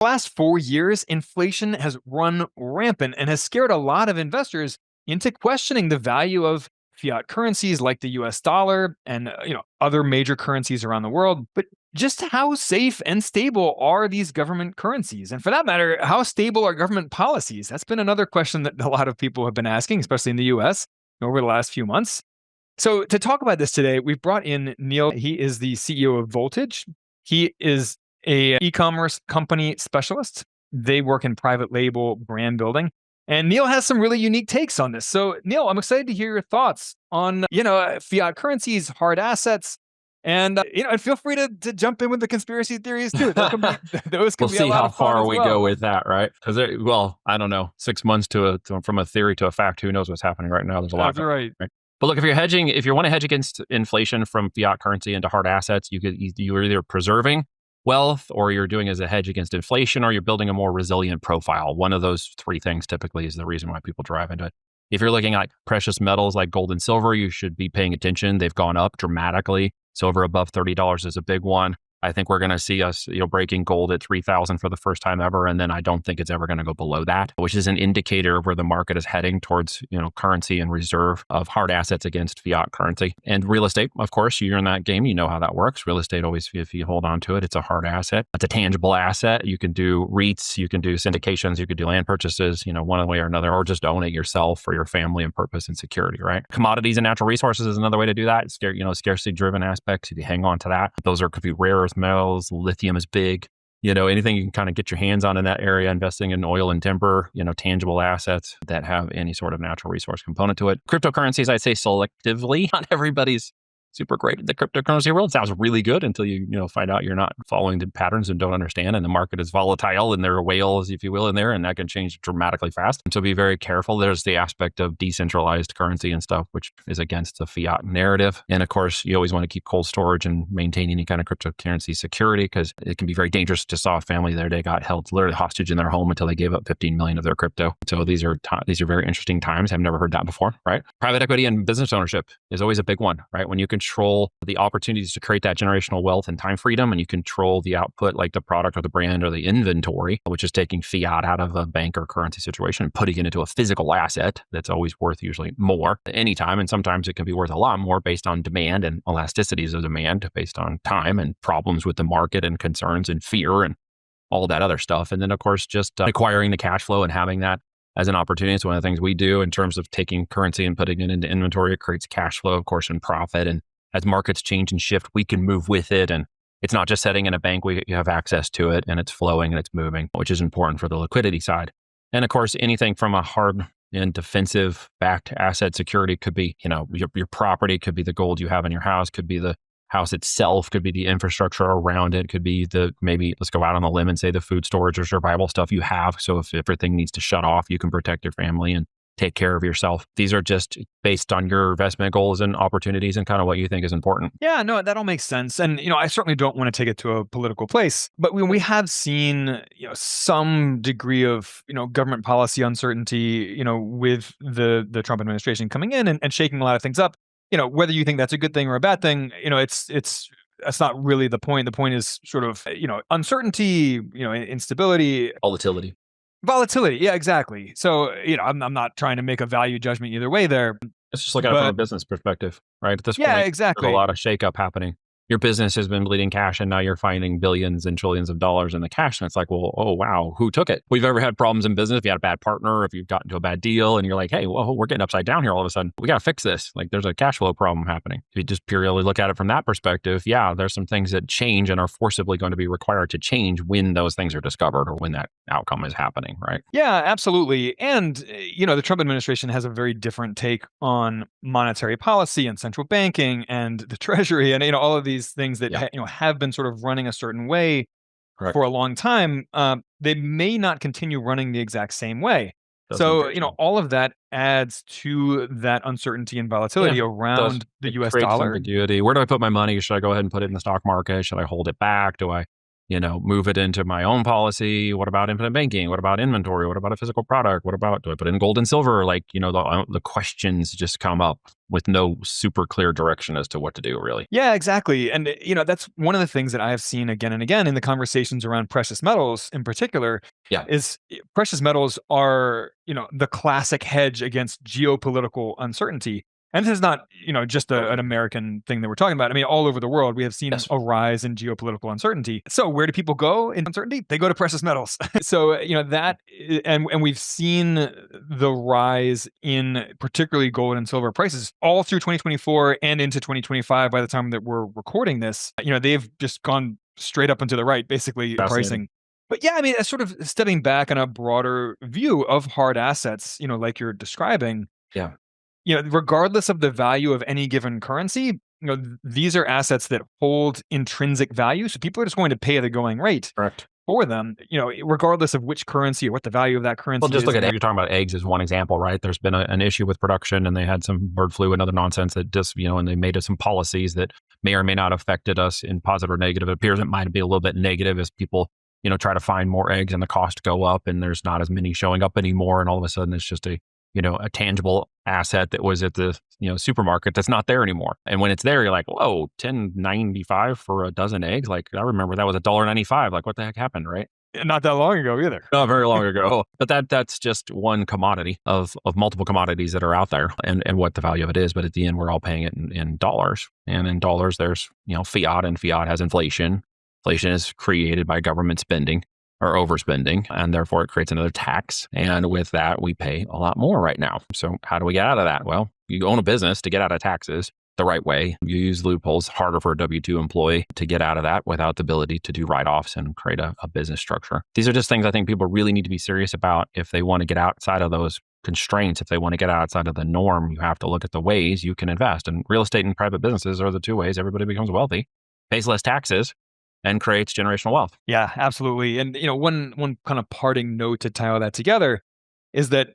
The last 4 years, inflation has run rampant and has scared a lot of investors into questioning the value of fiat currencies like the US dollar and other major currencies around the world. But just how safe and stable are these government currencies? And for that matter, how stable are government policies? That's been another question that a lot of people have been asking, especially in the US over the last few months. So to talk about this today, we've brought in Neil. He is the CEO of Voltage. He is a e-commerce company specialist. They work in private label brand building. And Neil has some really unique takes on this. So Neil, I'm excited to hear your thoughts on, fiat currencies, hard assets, and and feel free to jump in with the conspiracy theories too. Those can We'll be a see lot how of fun far as we well. go with that, right? Because, I don't know, 6 months from a theory to a fact, who knows what's happening right now? There's a lot. That's right. Right? But look, if you want to hedge against inflation from fiat currency into hard assets, you're either preserving wealth, or you're doing as a hedge against inflation, or you're building a more resilient profile. One of those three things typically is the reason why people drive into it. If you're looking at precious metals like gold and silver, you should be paying attention. They've gone up dramatically. Silver above $30 is a big one. I think we're going to see us, breaking gold at 3,000 for the first time ever, and then I don't think it's ever going to go below that, which is an indicator of where the market is heading towards, currency and reserve of hard assets against fiat currency. And real estate, of course, you're in that game, you know how that works. Real estate always, if you hold on to it, it's a hard asset. It's a tangible asset. You can do REITs, you can do syndications, you could do land purchases, one way or another, or just own it yourself for your family and purpose and security, right? Commodities and natural resources is another way to do that. Scarcity driven aspects. If you hang on to that, could be rare earth metals. Lithium is big. Anything you can kind of get your hands on in that area, investing in oil and timber, tangible assets that have any sort of natural resource component to it. Cryptocurrencies, I'd say selectively. Not everybody's super great at the cryptocurrency world. It sounds really good until you find out you're not following the patterns and don't understand, and the market is volatile, and there are whales, if you will, in there, and that can change dramatically fast. And so be very careful. There's the aspect of decentralized currency and stuff, which is against the fiat narrative. And of course, you always want to keep cold storage and maintain any kind of cryptocurrency security, because it can be very dangerous. Just saw a family the other day got held literally hostage in their home until they gave up 15 million of their crypto. So these are very interesting times. I've never heard that before, right? Private equity and business ownership is always a big one, right? When you control the opportunities to create that generational wealth and time freedom, and you control the output, like the product or the brand or the inventory, which is taking fiat out of a bank or currency situation and putting it into a physical asset that's always worth usually more anytime. And sometimes it can be worth a lot more based on demand and elasticities of demand based on time and problems with the market and concerns and fear and all that other stuff. And then, of course, just acquiring the cash flow and having that as an opportunity. It's one of the things we do in terms of taking currency and putting it into inventory. It creates cash flow, of course, and profit. And as markets change and shift, we can move with it. And it's not just sitting in a bank. You have access to it, and it's flowing and it's moving, which is important for the liquidity side. And of course, anything from a hard and defensive backed asset security could be, your property, could be the gold you have in your house, could be the house itself, could be the infrastructure around it, could be maybe let's go out on a limb and say the food storage or survival stuff you have. So if everything needs to shut off, you can protect your family and take care of yourself. These are just based on your investment goals and opportunities and kind of what you think is important. Yeah, no, that all makes sense. And, I certainly don't want to take it to a political place, but we have seen, some degree of, government policy uncertainty, with the Trump administration coming in and shaking a lot of things up. Whether you think that's a good thing or a bad thing, that's not really the point. The point is sort of, uncertainty, instability. Volatility. Yeah, exactly. So, I'm not trying to make a value judgment either way there. Let's just look at it from a business perspective, right? At this point, exactly. There's a lot of shakeup happening. Your business has been bleeding cash, and now you're finding billions and trillions of dollars in the cash. And it's like, well, oh, wow, who took it? We've ever had problems in business. If you had a bad partner, if you've gotten to a bad deal and you're like, hey, well, we're getting upside down here all of a sudden. We got to fix this. Like, there's a cash flow problem happening. If you just purely look at it from that perspective, yeah, there's some things that change and are forcibly going to be required to change when those things are discovered or when that outcome is happening, right? Yeah, absolutely. And, the Trump administration has a very different take on monetary policy and central banking and the Treasury and, all of these things that, have been sort of running a certain way for a long time. They may not continue running the exact same way. All of that adds to that uncertainty and volatility around the US dollar. Ambiguity. Where do I put my money? Should I go ahead and put it in the stock market? Should I hold it back? Do I move it into my own policy? What about infinite banking? What about inventory? What about a physical product? What about, do I put in gold and silver? Like, the questions just come up with no super clear direction as to what to do, really. Yeah, exactly. And, that's one of the things that I have seen again and again in the conversations around precious metals in particular Yeah. is precious metals are, the classic hedge against geopolitical uncertainty. And this is not, just an American thing that we're talking about. I mean, all over the world, we have seen Yes. a rise in geopolitical uncertainty. So where do people go in uncertainty? They go to precious metals. So, and we've seen the rise in particularly gold and silver prices all through 2024 and into 2025 by the time that we're recording this. They've just gone straight up and to the right, basically, pricing. But yeah, I mean, sort of stepping back on a broader view of hard assets, like you're describing. Yeah. Regardless of the value of any given currency, these are assets that hold intrinsic value. So people are just going to pay the going rate Correct. for them, regardless of which currency or what the value of that currency Well, just is. look at eggs. You're talking about eggs as one example, right? There's been an issue with production, and they had some bird flu and other nonsense that just, and they made some policies that may or may not have affected us in positive or negative. It appears it might be a little bit negative as people, try to find more eggs and the cost go up, and there's not as many showing up anymore. And all of a sudden it's just a tangible asset that was at the, supermarket that's not there anymore. And when it's there, you're like, whoa, $10.95 for a dozen eggs. Like, I remember that was $1.95. Like, what the heck happened, right? Not that long ago either. Not very long ago. But that's just one commodity of multiple commodities that are out there, and what the value of it is. But at the end, we're all paying it in dollars. And in dollars, there's, fiat, and fiat has inflation. Inflation is created by government spending or overspending, and therefore it creates another tax. And with that, we pay a lot more right now. So how do we get out of that? Well, you own a business to get out of taxes the right way. You use loopholes. Harder for a W-2 employee to get out of that without the ability to do write-offs and create a business structure. These are just things I think people really need to be serious about if they want to get outside of those constraints. If they want to get outside of the norm, you have to look at the ways you can invest. And real estate and private businesses are the two ways everybody becomes wealthy, pays less taxes, and creates generational wealth. Yeah, absolutely. And one kind of parting note to tie all that together is that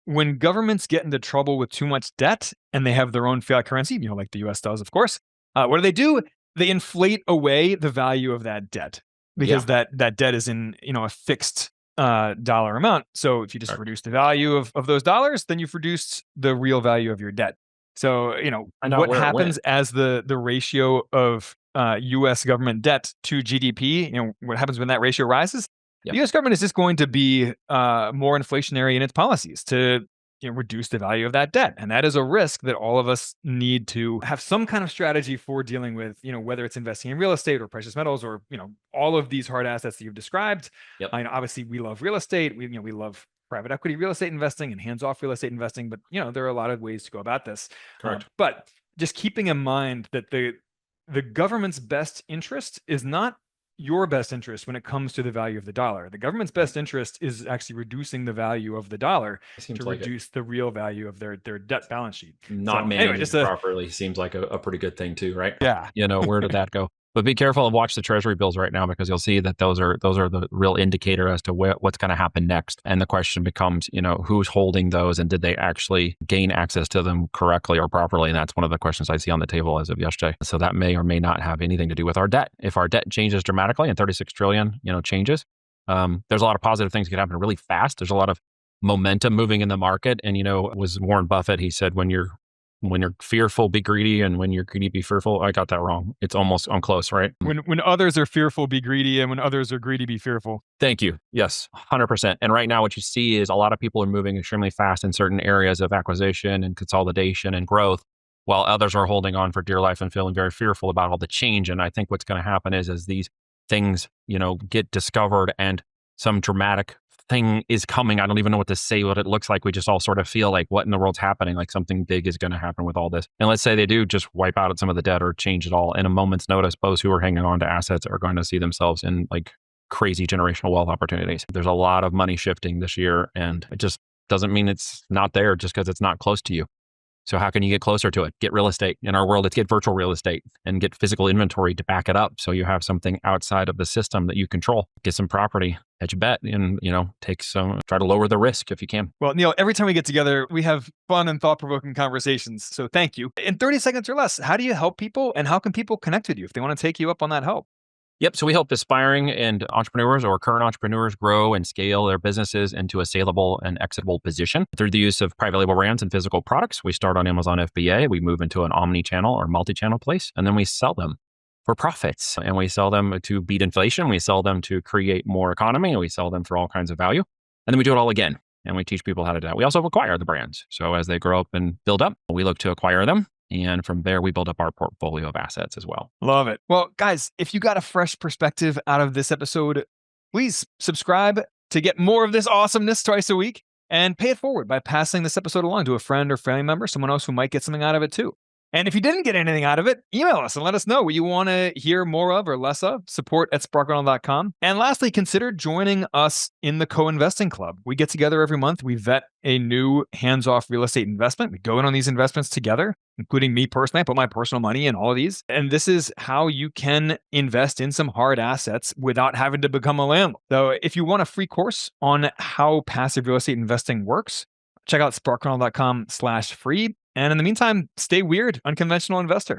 when governments get into trouble with too much debt and they have their own fiat currency, like the US does, of course, what do? They inflate away the value of that debt because that debt is in a fixed dollar amount. So if you just reduce the value of those dollars, then you've reduced the real value of your debt. So what happens as the ratio of U.S. government debt to GDP, what happens when that ratio rises? The U.S. government is just going to be more inflationary in its policies to reduce the value of that debt. And that is a risk that all of us need to have some kind of strategy for dealing with, whether it's investing in real estate or precious metals or, all of these hard assets that you've described. Obviously, we love real estate. We love private equity real estate investing and hands-off real estate investing. But, there are a lot of ways to go about this. Correct. But just keeping in mind that the government's best interest is not your best interest when it comes to the value of the dollar. The government's best interest is actually reducing the value of the dollar to reduce the real value of their debt balance sheet. Not managing it properly seems like a pretty good thing too, right? Yeah. Where did that go? But be careful and watch the Treasury bills right now, because you'll see that those are the real indicator as to what's going to happen next. And the question becomes, who's holding those, and did they actually gain access to them correctly or properly? And that's one of the questions I see on the table as of yesterday. So that may or may not have anything to do with our debt. If our debt changes dramatically and 36 trillion, changes, there's a lot of positive things that can happen really fast. There's a lot of momentum moving in the market. And, it was Warren Buffett. He said, when you're fearful, be greedy, and when you're greedy, be fearful. I got that wrong. I'm close, right? When others are fearful, be greedy, and when others are greedy, be fearful. Thank you. Yes, 100%. And right now what you see is a lot of people are moving extremely fast in certain areas of acquisition and consolidation and growth, while others are holding on for dear life and feeling very fearful about all the change. And I think what's going to happen is as these things, get discovered and some dramatic thing is coming. I don't even know what to say, what it looks like. We just all sort of feel like, what in the world's happening? Like something big is going to happen with all this. And let's say they do just wipe out some of the debt or change it all in a moment's notice. Those who are hanging on to assets are going to see themselves in like crazy generational wealth opportunities. There's a lot of money shifting this year, and it just doesn't mean it's not there just because it's not close to you. So how can you get closer to it? Get real estate. In our world, it's get virtual real estate and get physical inventory to back it up. So you have something outside of the system that you control. Get some property, hedge a bet, and, try to lower the risk if you can. Well, Neil, every time we get together, we have fun and thought-provoking conversations. So thank you. In 30 seconds or less, how do you help people, and how can people connect with you if they want to take you up on that help? Yep. So we help aspiring and entrepreneurs or current entrepreneurs grow and scale their businesses into a saleable and exitable position through the use of private label brands and physical products. We start on Amazon FBA. We move into an omni-channel or multi-channel place, and then we sell them for profits. And we sell them to beat inflation. We sell them to create more economy, and we sell them for all kinds of value. And then we do it all again. And we teach people how to do that. We also acquire the brands. So as they grow up and build up, we look to acquire them. And from there, we build up our portfolio of assets as well. Love it. Well, guys, if you got a fresh perspective out of this episode, please subscribe to get more of this awesomeness twice a week, and pay it forward by passing this episode along to a friend or family member, someone else who might get something out of it too. And if you didn't get anything out of it, email us and let us know what you want to hear more of or less of. support@sparkrental.com. And lastly, consider joining us in the co-investing club. We get together every month. We vet a new hands-off real estate investment. We go in on these investments together, including me personally. I put my personal money in all of these. And this is how you can invest in some hard assets without having to become a landlord. So if you want a free course on how passive real estate investing works, check out sparkrental.com/free. And in the meantime, stay weird, unconventional investor.